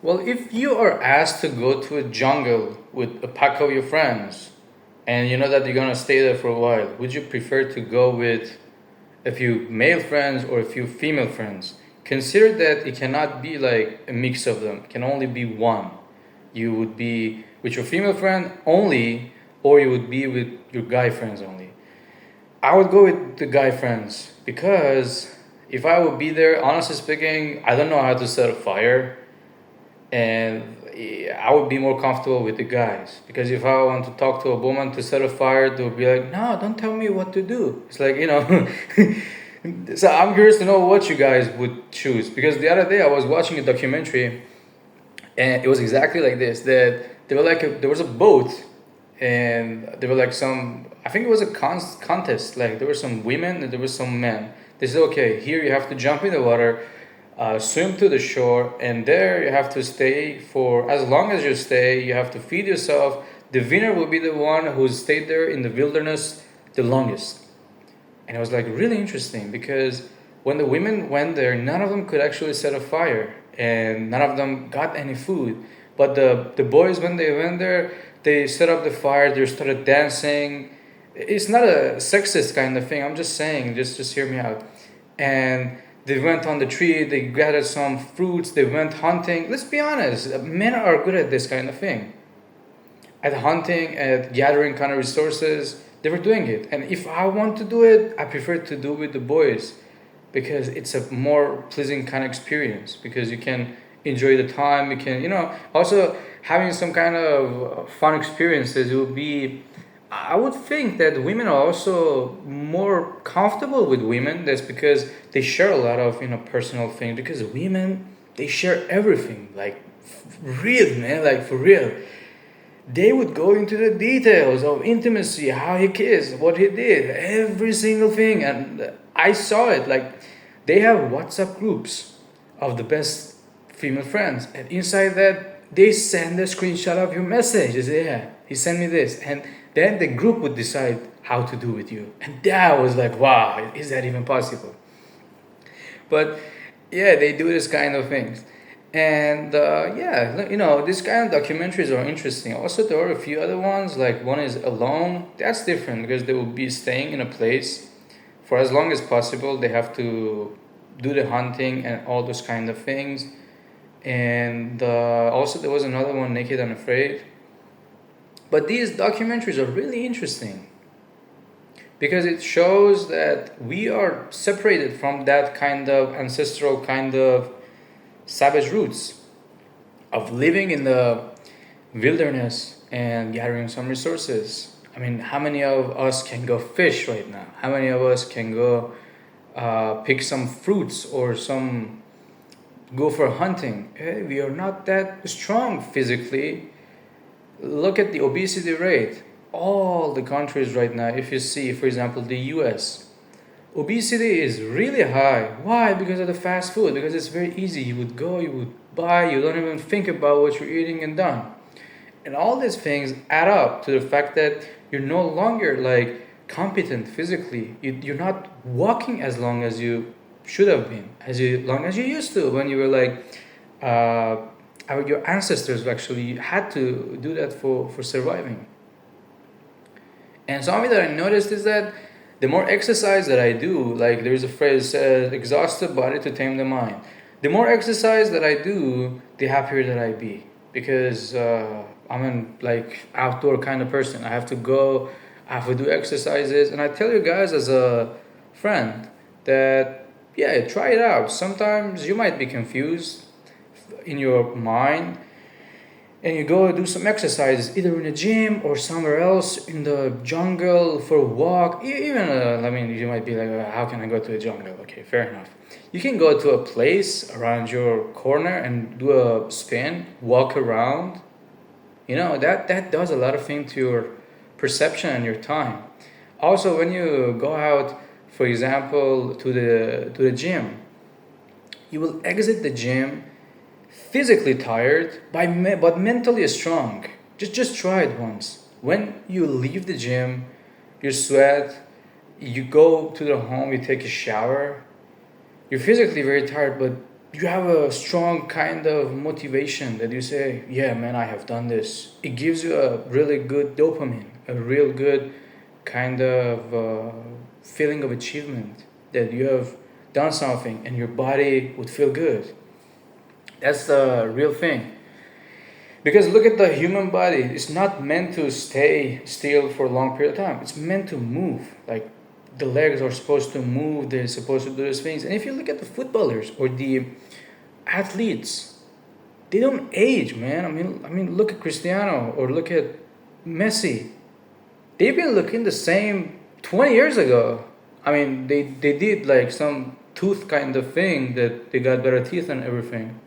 Well, if you are asked to go to a jungle with a pack of your friends and you know that you're gonna stay there for a while, would you prefer to go with a few male friends or a few female friends? Consider that it cannot be like a mix of them, it can only be one. You would be with your female friend only, or you would be with your guy friends only. I would go with the guy friends because if I would be there, honestly speaking, I don't know how to set a fire, and I would be more comfortable with the guys because if I want to talk to a woman to set a fire, they'll be like, "No, don't tell me what to do." It's like So I'm curious to know what you guys would choose because the other day I was watching a documentary, and it was exactly like this. That there was a boat, and there were like some. I think it was a contest. Like there were some women and there were some men. They said, "Okay, here you have to jump in the water, swim to the shore, and there you have to stay for as long as you stay. You have to feed yourself. The winner will be the one who stayed there in the wilderness the longest." And it was like really interesting because when the women went there, none of them could actually set a fire and none of them got any food. But the boys, when they went there, they set up the fire, they started dancing. It's not a sexist kind of thing, I'm just saying, just hear me out. And they went on the tree, they gathered some fruits, they went hunting. Let's be honest, men are good at this kind of thing, at hunting, at gathering kind of resources. They were doing it, and if I want to do it, I prefer to do it with the boys because it's a more pleasing kind of experience because you can enjoy the time. You can, also having some kind of fun experiences. It would be, I would think that women are also more comfortable with women. That's because they share a lot of personal things. Because women, they share everything, like real, man, like for real. They would go into the details of intimacy, how he kissed, what he did, every single thing. And I saw it. Like, they have WhatsApp groups of the best female friends. And inside that, they send a screenshot of your message. They say, yeah, he sent me this. And then the group would decide how to do with you. And that was like, wow, is that even possible? But yeah, they do this kind of things. And yeah, these kind of documentaries are interesting. Also, there are a few other ones, like one is Alone. That's different because they will be staying in a place for as long as possible. They have to do the hunting and all those kind of things. And also, there was another one, Naked and Afraid. But these documentaries are really interesting because it shows that we are separated from that kind of ancestral kind of savage roots of living in the wilderness and gathering some resources. I mean, how many of us can go fish right now? How many of us can go pick some fruits or some go for hunting? We are not that strong physically. Look at the obesity rate. All the countries right now, if you see, for example, the US, obesity is really high. Why? Because of the fast food. Because it's very easy. You would go, you would buy, you don't even think about what you're eating and done. And all these things add up to the fact that you're no longer like competent physically. You're not walking as long as you should have been, long as you used to when you were like, your ancestors actually had to do that for surviving. And something that I noticed is that the more exercise that I do, like there's a phrase says, exhaust the body to tame the mind. The more exercise that I do, the happier that I be. Because I'm an like outdoor kind of person. I have to go, I have to do exercises. And I tell you guys as a friend that, yeah, try it out. Sometimes you might be confused in your mind and you go do some exercises either in a gym or somewhere else in the jungle for a walk. Even I mean, you might be like, how can I go to the jungle? Okay, fair enough. You can go to a place around your corner and do a spin, walk around. That does a lot of things to your perception and your time. Also, when you go out, for example, to the gym, you will exit the gym physically tired but mentally strong. Just try it once. When you leave the gym, you sweat, you go to the home, you take a shower, you're physically very tired, but you have a strong kind of motivation that you say, yeah, man, I have done this. It gives you a really good dopamine, a real good kind of feeling of achievement that you have done something and your body would feel good. That's the real thing. Because look at the human body. It's not meant to stay still for a long period of time. It's meant to move. Like the legs are supposed to move. They're supposed to do these things. And if you look at the footballers or the athletes, they don't age, man. I mean, look at Cristiano or look at Messi. They've been looking the same 20 years ago. I mean, they did like some tooth kind of thing that they got better teeth and everything.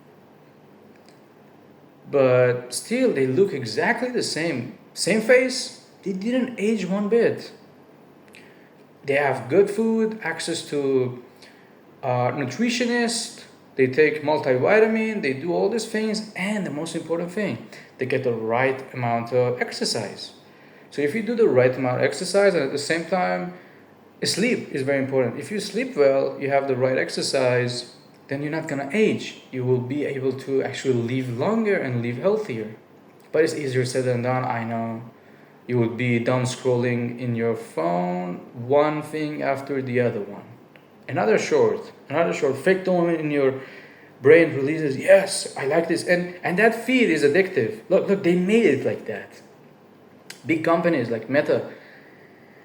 But still, they look exactly the same. Same face, they didn't age one bit. They have good food, access to nutritionist, they take multivitamin, they do all these things, and the most important thing, they get the right amount of exercise. So if you do the right amount of exercise and at the same time, sleep is very important. If you sleep well, you have the right exercise, then you're not gonna age. You will be able to actually live longer and live healthier. But it's easier said than done, I know. You would be down scrolling in your phone, one thing after the other one. Another short, fake dopamine in your brain releases, yes, I like this. And that feed is addictive. Look, they made it like that. Big companies like Meta,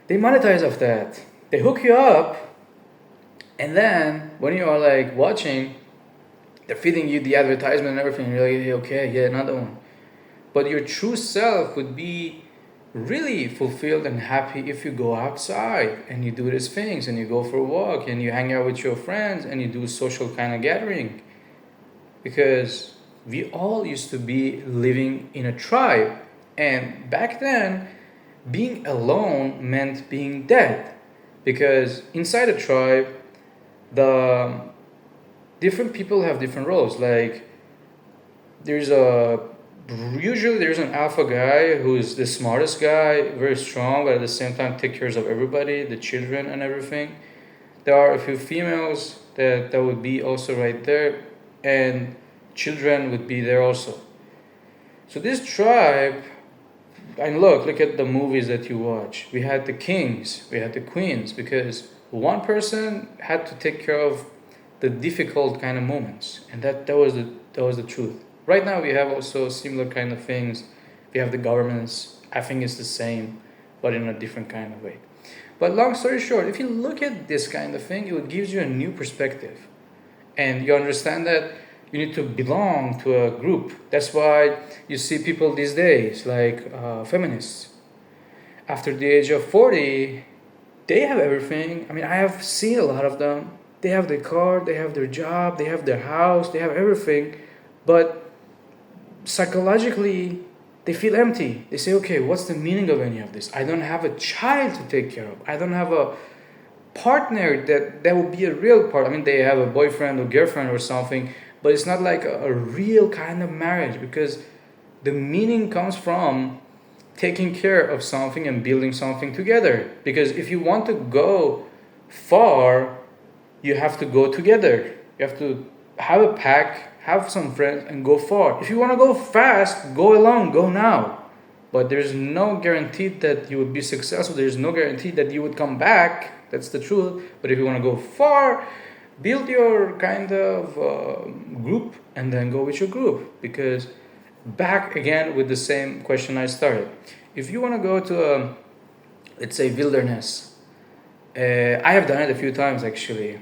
they monetize off that. They hook you up, and then when you are like watching, they're feeding you the advertisement and everything. You're like, "Hey, okay, yeah, another one." But your true self would be really fulfilled and happy if you go outside and you do these things and you go for a walk and you hang out with your friends and you do social kind of gathering. Because we all used to be living in a tribe, and back then being alone meant being dead, because inside a tribe the different people have different roles. Like there's a usually there's an alpha guy who's the smartest guy, very strong, but at the same time take care of everybody, the children and everything. There are a few females that would be also right there, and children would be there also. So this tribe, and look at the movies that you watch. We had the kings, we had the queens, because one person had to take care of the difficult kind of moments, and that was the truth. Right now we have also similar kind of things. We have the governments. I think it's the same, but in a different kind of way. But long story short, if you look at this kind of thing, it gives you a new perspective, and you understand that you need to belong to a group. That's why you see people these days like feminists. After the age of 40, they have everything. I mean, I have seen a lot of them. They have their car, they have their job, they have their house, they have everything, but psychologically they feel empty. They say, okay, what's the meaning of any of this? I don't have a child to take care of. I don't have a partner that would be a real part. I mean, they have a boyfriend or girlfriend or something, but it's not like a real kind of marriage, because the meaning comes from taking care of something and building something together. Because if you want to go far, you have to go together. You have to have a pack, have some friends, and go far. If you want to go fast, go alone, go now. But there's no guarantee that you would be successful. There's no guarantee that you would come back. That's the truth. But if you want to go far, build your kind of group and then go with your group. Because back again with the same question I started. If you want to go to a, let's say, wilderness, I have done it a few times actually.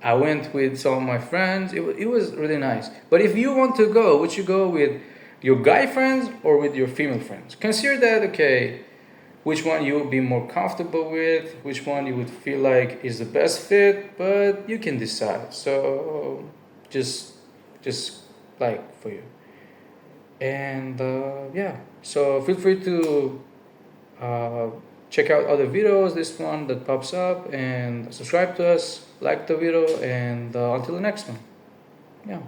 I went with some of my friends. It was really nice. But if you want to go, would you go with your guy friends or with your female friends? Consider that, okay, which one you would be more comfortable with, which one you would feel like is the best fit, but you can decide. So just like for you. And yeah, so feel free to uh, check out other videos, this one that pops up, and subscribe to us, like the video, and until the next one. Yeah.